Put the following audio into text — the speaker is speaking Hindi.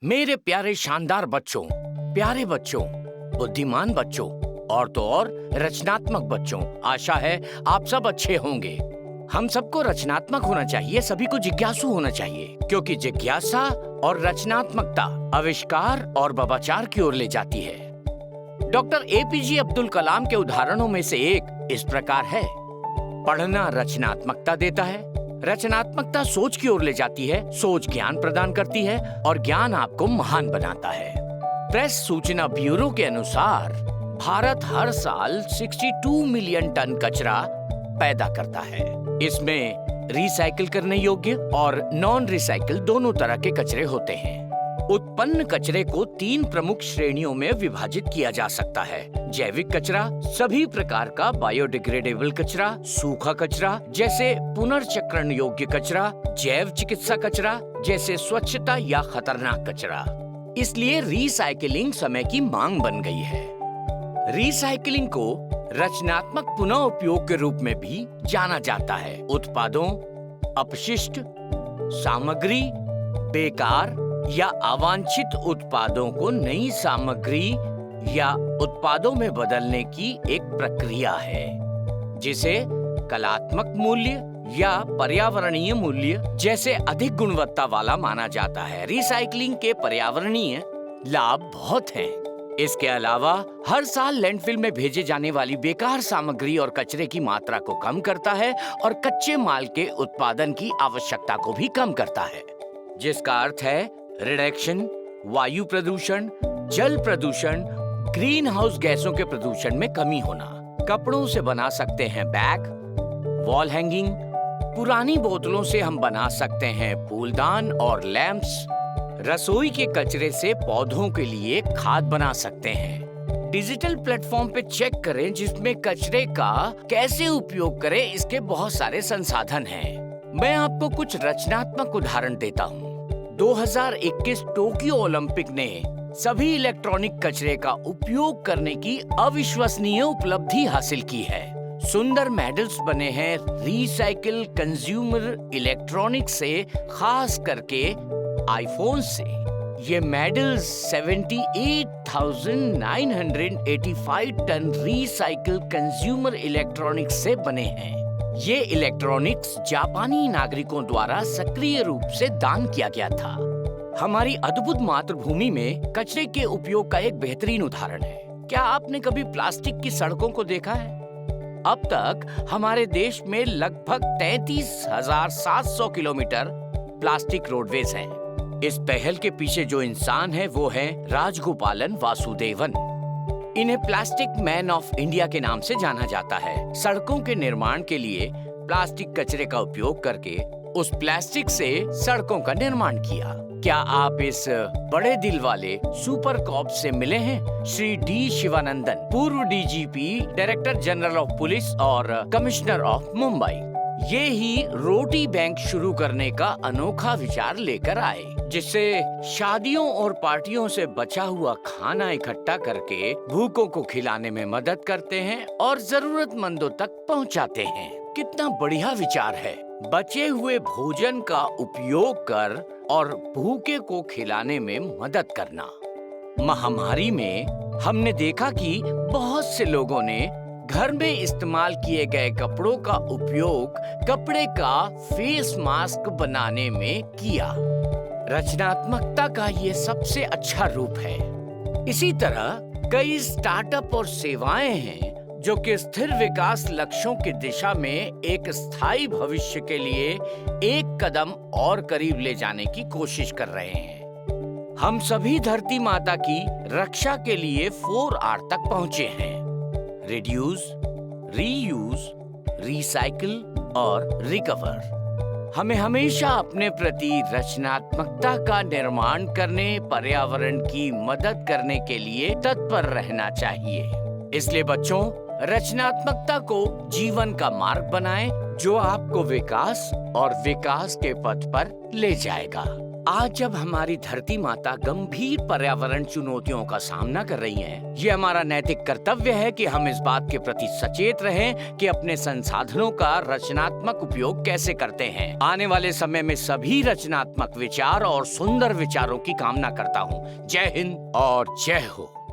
मेरे प्यारे शानदार बच्चों, प्यारे बच्चों, बुद्धिमान बच्चों और तो और रचनात्मक बच्चों, आशा है आप सब अच्छे होंगे। हम सबको रचनात्मक होना चाहिए, सभी को जिज्ञासु होना चाहिए, क्योंकि जिज्ञासा और रचनात्मकता आविष्कार और नवाचार की ओर ले जाती है। डॉक्टर एपीजे अब्दुल कलाम के उदाहरणों में से एक इस प्रकार है। पढ़ना रचनात्मकता देता है, रचनात्मकता सोच की ओर ले जाती है, सोच ज्ञान प्रदान करती है और ज्ञान आपको महान बनाता है। प्रेस सूचना ब्यूरो के अनुसार भारत हर साल 62 मिलियन टन कचरा पैदा करता है। इसमें रिसाइकिल करने योग्य और नॉन रिसाइकिल दोनों तरह के कचरे होते हैं। उत्पन्न कचरे को 3 प्रमुख श्रेणियों में विभाजित किया जा सकता है। जैविक कचरा, सभी प्रकार का बायोडिग्रेडेबल कचरा, सूखा कचरा जैसे पुनर्चक्रण योग्य कचरा, जैव चिकित्सा कचरा जैसे स्वच्छता या खतरनाक कचरा। इसलिए रिसाइकिलिंग समय की मांग बन गई है। रिसाइकिलिंग को रचनात्मक पुनः उपयोग के रूप में भी जाना जाता है। उत्पादों, अपशिष्ट सामग्री, बेकार या अवांछित उत्पादों को नई सामग्री या उत्पादों में बदलने की एक प्रक्रिया है, जिसे कलात्मक मूल्य या पर्यावरणीय मूल्य जैसे अधिक गुणवत्ता वाला माना जाता है। रिसाइकलिंग के पर्यावरणीय लाभ बहुत हैं। इसके अलावा हर साल लैंडफिल में भेजे जाने वाली बेकार सामग्री और कचरे की मात्रा को कम करता है और कच्चे माल के उत्पादन की आवश्यकता को भी कम करता है, जिसका अर्थ है रिडक्शन, वायु प्रदूषण, जल प्रदूषण, ग्रीन हाउस गैसों के प्रदूषण में कमी होना। कपड़ों से बना सकते हैं बैग, वॉल हैंगिंग, पुरानी बोतलों से हम बना सकते हैं फूलदान और लैंप्स, रसोई के कचरे से पौधों के लिए खाद बना सकते हैं। डिजिटल प्लेटफॉर्म पे चेक करें, जिसमें कचरे का कैसे उपयोग करें इसके बहुत सारे संसाधन हैं। मैं आपको कुछ रचनात्मक उदाहरण देता हूँ। 2021 टोक्यो ओलंपिक ने सभी इलेक्ट्रॉनिक कचरे का उपयोग करने की अविश्वसनीय उपलब्धि हासिल की है। सुंदर मेडल्स बने हैं रिसाइकिल कंज्यूमर इलेक्ट्रॉनिक से, खास करके आईफोन से। ये medals 78,985 ton recycle consumer electronics से बने हैं। ये इलेक्ट्रॉनिक्स जापानी नागरिकों द्वारा सक्रिय रूप से दान किया गया था। हमारी अद्भुत मातृभूमि में कचरे के उपयोग का एक बेहतरीन उदाहरण है। क्या आपने कभी प्लास्टिक की सड़कों को देखा है? अब तक हमारे देश में लगभग 33,700 किलोमीटर प्लास्टिक रोडवेज हैं। इस पहल के पीछे जो इंसान है वो है राजगोपालन वासुदेवन। इन्हें प्लास्टिक मैन ऑफ इंडिया के नाम से जाना जाता है। सड़कों के निर्माण के लिए प्लास्टिक कचरे का उपयोग करके उस प्लास्टिक से सड़कों का निर्माण किया। क्या आप इस बड़े दिल वाले सुपर कॉप से मिले हैं? श्री डी शिवानंदन, पूर्व DGP, director general of police और कमिश्नर ऑफ मुंबई। ये ही रोटी बैंक शुरू करने का अनोखा विचार लेकर आए, जिससे शादियों और पार्टियों से बचा हुआ खाना इकट्ठा करके भूखों को खिलाने में मदद करते हैं और जरूरतमंदों तक पहुंचाते हैं। कितना बढ़िया विचार है। बचे हुए भोजन का उपयोग कर और भूखे को खिलाने में मदद करना। महामारी में हमने देखा कि बहुत से लोगों ने घर में इस्तेमाल किए गए कपड़ों का उपयोग कपड़े का फेस मास्क बनाने में किया। रचनात्मकता का ये सबसे अच्छा रूप है। इसी तरह कई स्टार्टअप और सेवाएं हैं जो कि स्थिर विकास लक्ष्यों की दिशा में एक स्थायी भविष्य के लिए एक कदम और करीब ले जाने की कोशिश कर रहे हैं। हम सभी धरती माता की रक्षा के लिए 4R तक पहुंचे हैं। रिड्यूस, रीयूज, रिसाइकिल और रिकवर। हमें हमेशा अपने प्रति रचनात्मकता का निर्माण करने, पर्यावरण की मदद करने के लिए तत्पर रहना चाहिए। इसलिए बच्चों, रचनात्मकता को जीवन का मार्ग बनाएं, जो आपको विकास और विकास के पथ पर ले जाएगा। आज जब हमारी धरती माता गंभीर पर्यावरण चुनौतियों का सामना कर रही है, ये हमारा नैतिक कर्तव्य है कि हम इस बात के प्रति सचेत रहें कि अपने संसाधनों का रचनात्मक उपयोग कैसे करते हैं। आने वाले समय में सभी रचनात्मक विचार और सुंदर विचारों की कामना करता हूँ। जय हिंद और जय हो।